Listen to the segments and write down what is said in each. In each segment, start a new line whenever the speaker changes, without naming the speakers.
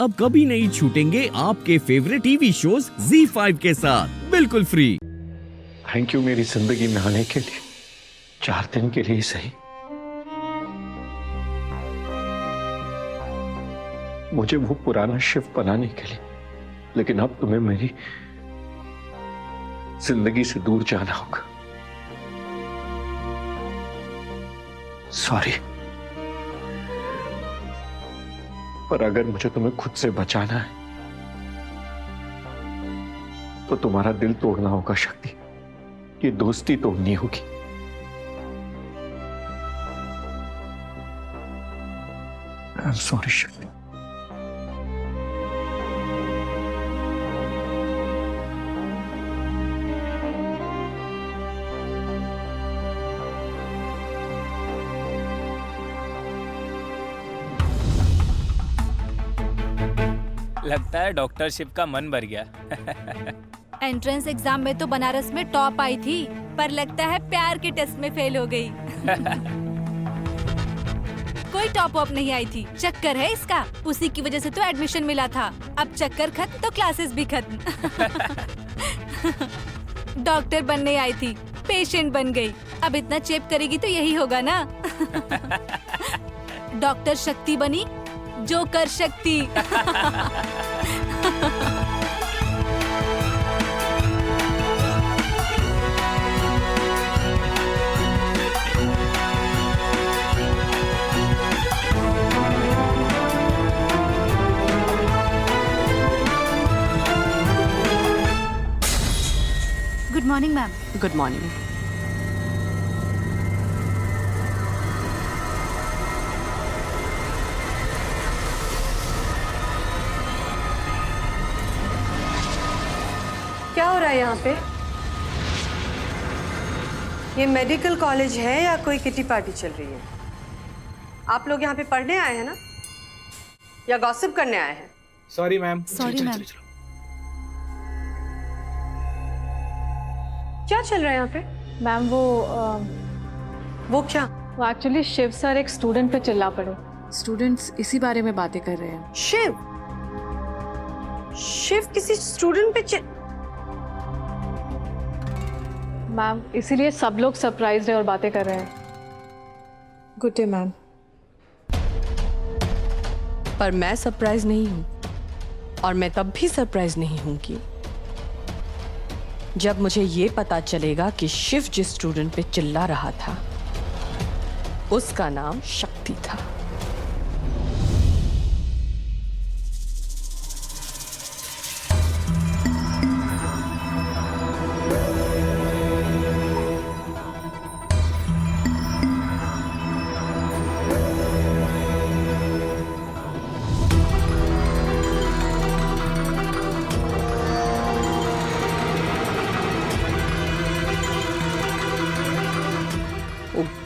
अब कभी नहीं छूटेंगे आपके फेवरेट टीवी शोज ZEE5 के साथ बिल्कुल फ्री।
थैंक यू मेरी जिंदगी में आने के लिए, 4 दिन के लिए ही सही। मुझे वो पुराना शिव बनाने के लिए, लेकिन अब तुम्हें मेरी जिंदगी से दूर जाना होगा। सॉरी, पर अगर मुझे तुम्हें खुद से बचाना है तो तुम्हारा दिल तोड़ना होगा शक्ति, ये दोस्ती तोड़नी होगी। आई एम सॉरी शक्ति।
लगता है डॉक्टरशिप का मन भर गया।
एंट्रेंस एग्जाम में तो बनारस में टॉप आई थी, पर लगता है प्यार के टेस्ट में फेल हो गई। कोई टॉप अप नहीं आई थी, चक्कर है इसका। उसी की वजह से तो एडमिशन मिला था। अब चक्कर खत्म तो क्लासेस भी खत्म। डॉक्टर बनने आई थी, पेशेंट बन गई। अब इतना चेप करेगी तो यही होगा ना। डॉक्टर शक्ति बनी, जोकर शक्ति। Good morning ma'am.
Good morning.
क्या हो रहा है यहाँ पे? ये मेडिकल कॉलेज है या कोई किटी पार्टी चल रही है? आप लोग यहाँ पे पढ़ने आए हैं ना, या गॉसिप करने आए हैं?
Sorry ma'am.
Sorry ma'am.
क्या चल रहा है यहाँ पे?
मैम
वो क्या?
वो एक्चुअली शिव सर एक स्टूडेंट पे चिल्ला पड़े। स्टूडेंट्स इसी बारे में बातें कर रहे हैं।
शिव? शिव किसी स्टूडेंट पे
मैम इसीलिए सब लोग सरप्राइज्ड है और बातें कर रहे हैं।
Good day ma'am.
पर मैं सरप्राइज नहीं हूं, और मैं तब भी सरप्राइज नहीं होंगी जब मुझे ये पता चलेगा कि शिव जिस स्टूडेंट पे चिल्ला रहा था उसका नाम शक्ति था।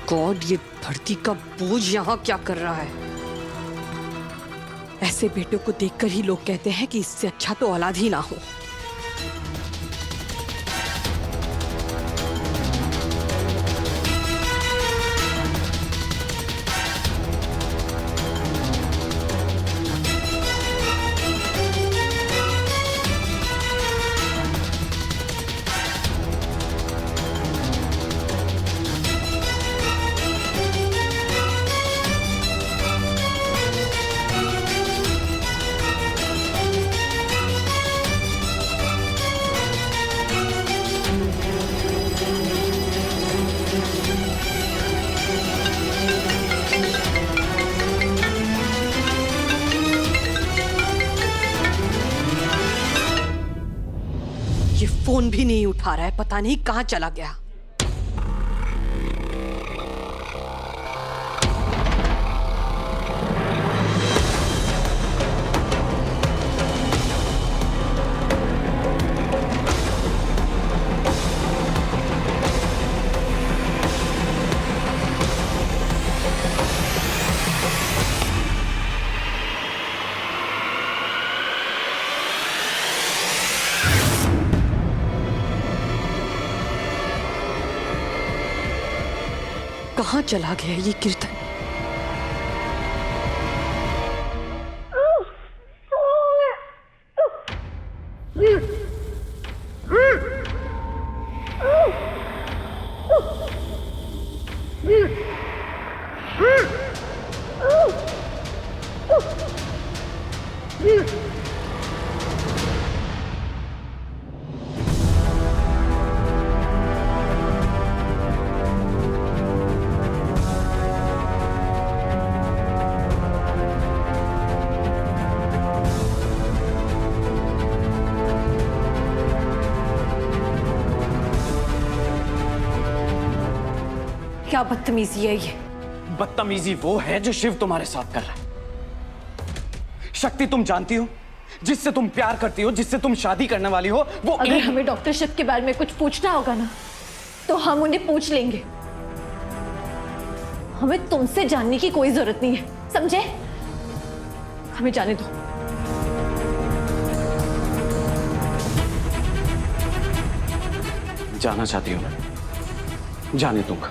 गॉड, ये धरती का बोझ यहाँ क्या कर रहा है? ऐसे बेटों को देखकर ही लोग कहते हैं कि इससे अच्छा तो औलाद ही ना हो। ये फोन भी नहीं उठा रहा है, पता नहीं कहां चला गया। कहां चला गया ये कीर्तन?
क्या बदतमीजी है ये?
बदतमीजी वो है जो शिव तुम्हारे साथ कर रहा है। शक्ति, तुम जानती हो जिससे तुम प्यार करती हो, जिससे तुम शादी करने वाली हो, वो
अगर हमें डॉक्टर शिव के बारे में कुछ पूछना होगा ना, तो हम उन्हें पूछ लेंगे। हमें तुमसे जानने की कोई जरूरत नहीं है, समझे? हमें जाने दो।
जाना चाहती हो ना? जाने दूंगा,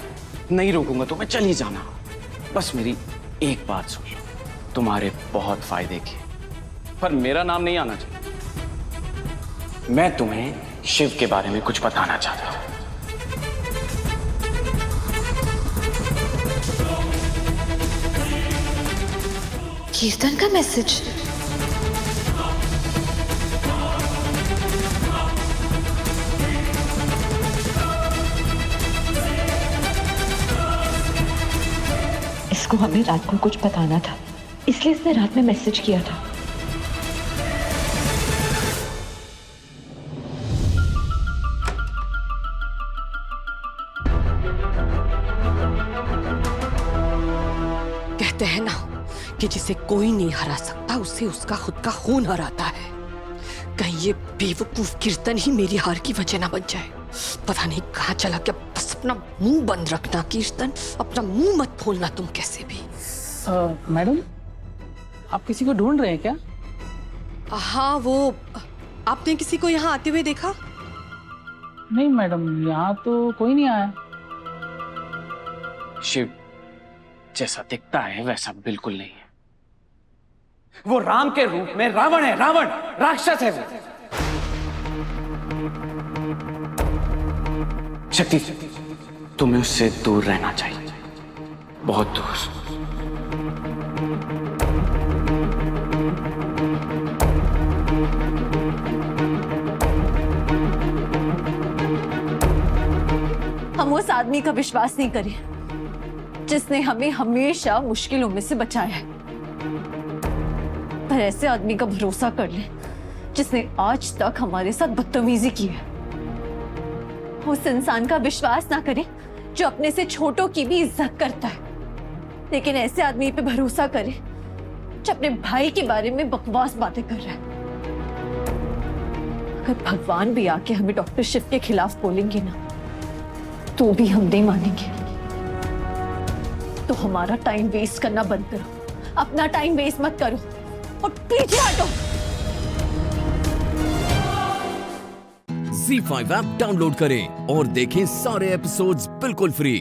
नहीं रोकूंगा तुम्हें, चली जाना। बस मेरी एक बात सुन लो, तुम्हारे बहुत फायदे की, पर मेरा नाम नहीं आना चाहिए। मैं तुम्हें शिव के बारे में कुछ बताना चाहता हूं।
कीर्तन का मैसेज।
इसको हमें रात को कुछ बताना था, इसलिए इसने रात में मैसेज किया था।
कहते हैं ना कि जिसे कोई नहीं हरा सकता, उसे उसका खुद का खून हराता है। कहीं ये बेवकूफ कीर्तन ही मेरी हार की वजह ना बन जाए। पता नहीं कहाँ चला गया। बस अपना मुंह बंद रखना कीर्तन, अपना मुंह मत खोलना तुम कैसे भी।
मैडम, आप किसी को ढूंढ रहे हैं क्या?
हाँ, वो आपने किसी को यहाँ आते हुए देखा?
नहीं मैडम, यहाँ तो कोई नहीं आया।
शिव जैसा दिखता है वैसा बिल्कुल नहीं है। वो राम के रूप में रावण है, रावण राक्षस है वो। शक्ति, तुम्हें उससे दूर रहना चाहिए, बहुत दूर।
हम उस आदमी का विश्वास नहीं करें जिसने हमें हमेशा मुश्किलों में से बचाया है, पर ऐसे आदमी का भरोसा कर ले जिसने आज तक हमारे साथ बदतमीजी की है। उस इंसान का विश्वास ना करें जो अपने से छोटों की भी इज्जत करता है, लेकिन ऐसे आदमी पे भरोसा करें जो अपने भाई के बारे में बकवास बातें कर रहा है। अगर भगवान भी आके हमें डॉक्टर शिव के खिलाफ बोलेंगे ना, तो भी हम नहीं मानेंगे। तो हमारा टाइम वेस्ट करना बंद करो, अपना टाइम वेस्ट मत करो और पीछे हटो।
Z5 ऐप डाउनलोड करें और देखें सारे एपिसोड्स बिल्कुल फ्री।